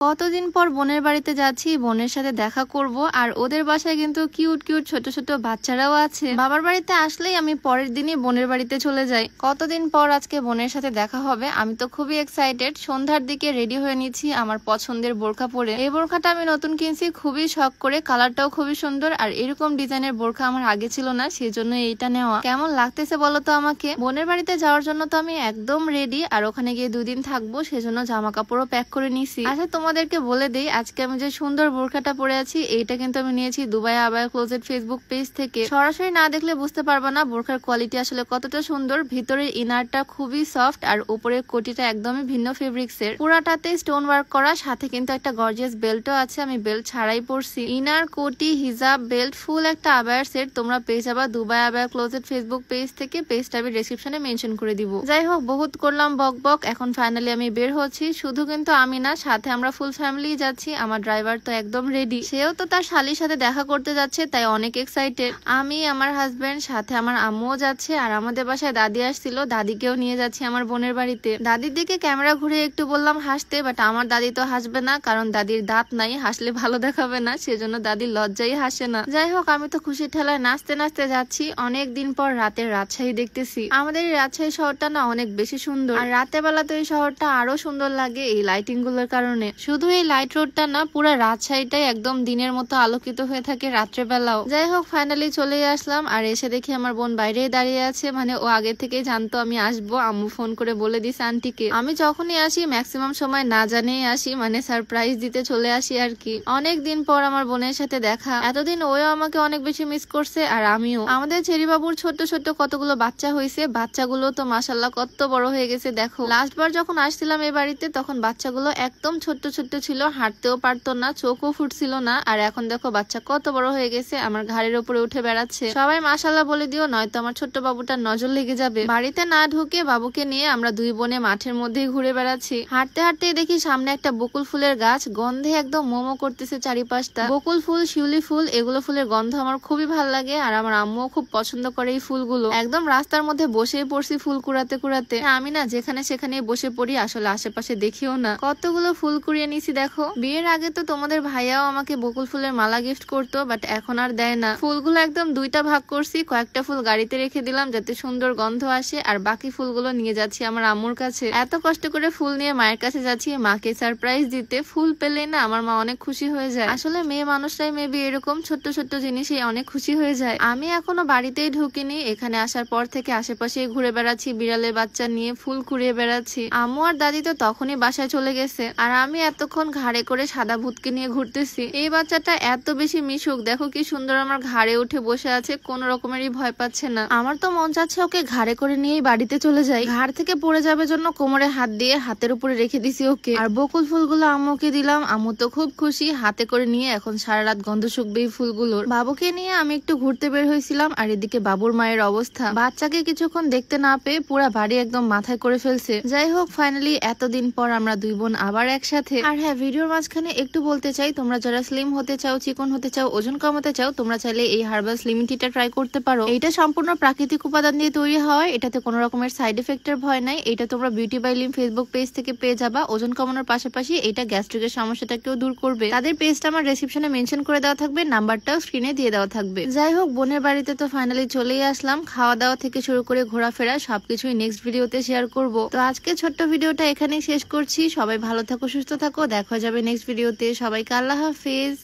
কতদিন পর বোনের বাড়িতে যাচ্ছি, বোনের সাথে দেখা করব। আর ওদের বাসায় কিন্তু কিউট কিউট ছোট ছোট বাচ্চারাও আছে। বাবার বাড়িতে আসলেই আমি পরের দিনই বোনের বাড়িতে চলে যাই। কতদিন পর আজকে বোনের সাথে দেখা হবে, আমি তো খুবই এক্সাইটেড। সন্ধ্যার দিকে রেডি হয়ে নিচ্ছি আমার পছন্দের বোরখা পরে। এই বোরখাটা আমি নতুন কিনছি, খুবই শখ করে, কালারটাও খুবই সুন্দর। আর এরকম ডিজাইনের বোরখা আমার আগে ছিল না, সেই জন্য এইটা নেওয়া। কেমন লাগতেছে বলো তো আমাকে। বোনের বাড়িতে যাওয়ার জন্য তো আমি একদম রেডি, আর ওখানে গিয়ে 2 দিন থাকবো, সেজন্য জামা কাপড়ও প্যাক করে নিছি। আচ্ছা তোমাদেরকে বলে দেই, আজকে আমি যে সুন্দর বোরখাটা পরে আছি এইটা কিন্তু আমি নিয়েছি Dubai abaya closet Facebook page থেকে। সরাসরি না দেখলে বুঝতে পারবা না বোরখার কোয়ালিটি আসলে কতটা সুন্দর। ভিতরের ইনারটা খুবই সফট আর উপরের কোটিটা একদমই ভিন্ন ফেব্রিক্সের। পুরাটাতে স্টোন ওয়ার্ক করা, সাথে কিন্তু একটা গর্জিয়াস বেল্টও আছে, আমি বেল্ট ছাড়াই পরছি। ইনার, কোটি, হিজাব, বেল্ট, ফুল একটা আবায়ার সেট তোমরা পেয়ে যাবা Dubai abaya closet Facebook page থেকে। পেজটা আমি ডেসক্রিপশনে মেনশন করে দিব। যাই হোক, বহুত করলাম বক বক, এখন ফাইনালি আমি বের হচ্ছি। শুধু কিন্তু আমি না, সাথে আমরা ফুল ফ্যামিলি যাচ্ছি। আমার ড্রাইভার তো একদম রেডি, সেও তো তার শালির সাথে দেখা করতে যাচ্ছে, তাই অনেক এক্সাইটেড। আমি, আমার হাজবেন্ড, সাথে আমার আম্মুও যাচ্ছে। আর আমাদের বাসায় দাদি আসছিল, দাদিকেও নিয়ে যাচ্ছি আমার বোনের বাড়িতে। দাদির দিকে ক্যামেরা ঘুরে একটু বললাম হাসতে, বাট আমার দাদি তো হাসবে না, কারণ দাদির দাঁত নাই, হাসলে ভালো দেখাবে না, সেজন্য দাদির লজ্জাই হাসে না। যাই হোক, আমি তো খুশি ঠেলায় নাচতে নাচতে যাচ্ছি। অনেক দিন পর রাতের রাজশাহী দেখতেছি। আমাদের এই রাজশাহী শহরটা না অনেক বেশি সুন্দর, আর রাতের বেলা তো এই শহরটা আরো সুন্দর লাগে এই লাইটিং গুলোর কারণে। শুধু এই লাইট রোডটা না, পুরো রাজশাহীটাই একদম দিনের মতো আলোকিত হয়ে থাকে রাত্রে বেলাও। যাই হোক, ফাইনালি চলে আসলাম। আর এসে দেখি আমার বোন বাইরেই দাঁড়িয়ে আছে, মানে ও আগে থেকেই জানতো আমি আসবো। আম্মু ফোন করে বলে দিস আন্টিকে। আমি যখনই আসি ম্যাক্সিমাম সময় না জানিয়ে আসি, মানে সারপ্রাইজ দিতে চলে আসি আর কি। অনেক দিন পর আমার বোনের সাথে দেখা। এতদিন ওও আমাকে অনেক বেশি মিস করছে, আর আমিও। আমাদের চেরি বাবুর ছোট্ট ছোট্ট কতগুলো বাচ্চা হয়েছে, বাচ্চাগুলো তো মাশাল্লাহ কত বড় হয়ে গেছে দেখো। লাস্ট বার যখন আসছিলাম এই বাড়িতে, তখন বাচ্চাগুলো একদম ছোট্ট ছোট্ট ছিল, হাঁটতেও পারতো না, চোখও ফুটছিল না। আর এখন দেখো বাচ্চা কত বড় হয়ে গেছে, আমার ঘাড়ের উপরে উঠে বেড়াচ্ছে। সবাই মাশাল্লাহ বলে দিও, নয়তো আমার ছোট্ট বাবুটার নজর লেগে যাবে। বাড়িতে না ঢুকে বাবুকে নিয়ে আমরা দুই বোনে মাঠের মধ্যেই ঘুরে বেড়াচ্ছি। হাঁটতে হাঁটতেই দেখি সামনে একটা বকুল ফুলের গাছ, গন্ধে একদম মোমো করতেছে চারিপাশটা। বকুল ফুল, শিউলি ফুল, এগুলো ফুলের গন্ধ আমার খুবই ভালো লাগে, আর আমার আম্মুও খুব পছন্দ করে এই ফুলগুলো। একদম রাস্তার মধ্যে বসেই পড়ছি ফুল কুড়াতে কুড়াতে। আমি না যেখানে সেখানেই বসে পড়ি, আসলে আশেপাশে দেখিও না। কতগুলো ফুল কুড়িয়ে নিছি দেখো। বিয়ের আগে তো তোমাদের ভাইয়াও আমাকে বকুল ফুলের মালা গিফট করতো, বাট এখন আর দেয় না। ফুলগুলো একদম 2টা ভাগ করছি, কয়েকটা ফুল গাড়িতে রেখে দিলাম যাতে সুন্দর গন্ধ আসে, আর বাকি ফুলগুলো নিয়ে যাচ্ছি আমার আম্মুর কাছে। এত কষ্ট করে ফুল নিয়ে মায়ের কাছে যাচ্ছি মাকে সারপ্রাইজ দিতে। ফুল পেলে না আমার মা অনেক খুশি হয়ে যায়। আসলে মেয়ে মানুষরাই মেবি এরকম, ছোট্ট ছোট্ট জিনিসে অনেক খুশি হয়ে যায়। আমি এখনো বাড়িতেই ঢুকিনি, এখানে আসার পর থেকে আশেপাশে ঘুরে বেড়াচ্ছি, বিড়ালের বাচ্চা নিয়ে ফুল কুড়িয়ে বেড়াচ্ছি। আম্মু আর দাদি তো তখনই বাসায় চলে গেছে, আর আমি এতক্ষণ ঘাড়ে করে সাদা ভূতকে নিয়ে ঘুরতেছি। এই বাচ্চাটা এত বেশি মিশুক, দেখো কি সুন্দর আমার ঘাড়ে উঠে বসে আছে, কোন রকমেরই ভয় পাচ্ছে না। আমার তো মন চাচ্ছে ওকে ঘাড়ে করে নিয়েই বাড়িতে চলে যাই। ঘাড় থেকে পড়ে যাবে জন্য কোমরে হাত দিয়ে হাতের উপরে রেখে দিছি ওকে। আর বকুল ফুলগুলো আম্মুকে দিলাম, আম্মু তো খুব খুশি। হাতে করে নিয়ে এখন সারা রাত গন্ধ শুকবে এই ফুলগুলোর। বাবুকে নিয়ে আমি একটু ঘুরতে বের হয়েছিলাম, আর এদিকে বাবুর মায়ের অবস্থা, বাচ্চাকে কিছুক্ষণ দেখতে না পেয়ে পুরা বাড়ি একদম মাথায় করে ফেলছে। যাই হোক, ফাইনালি এতদিন পর আমরা দুই বোন আবার একসাথে। আর হ্যাঁ, ভিডিওর মাঝখানে একটু বলতে চাই, তোমরা যারা স্লিম হতে চাও, চিকন হতে চাও, ওজন কমাতে চাও, তোমরা চাইলে এই হার্বাল স্লিম টিটা ট্রাই করতে পারো। এটা সম্পূর্ণ প্রাকৃতিক উপাদান দিয়ে তৈরি হয়, এটাতে কোনো রকমের সাইড এফেক্টের ভয় নাই। এটা তোমরা বিউটি বাই লিম ফেসবুক পেজ থেকে পেয়ে যাবা। ওজন কমানোর পাশাপাশি এটা গ্যাস্ট্রিকের সমস্যাটাকেও দূর করবে। তাদের পেজটা আমার ডেসক্রিপশনে মেনশন করে দেওয়া থাকবে, নাম্বারটাও স্ক্রিনে দিয়ে দেওয়া থাকবে। যাই হোক, বোনের বাড়িতে তো ফাইনালি চলেই আসলাম। খাওয়া দাওয়া থেকে শুরু করে ঘোরাফেরা সবকিছুই নেক্সট ভিডিওতে শেয়ার করব। তো আজকে ছোট্ট ভিডিওটা এখানেই শেষ করছি। সবাই ভালো থাকো, সুস্থ থাকো, দেখা যাবে নেক্সট ভিডিওতে। সবাইকে আল্লাহ হাফেজ।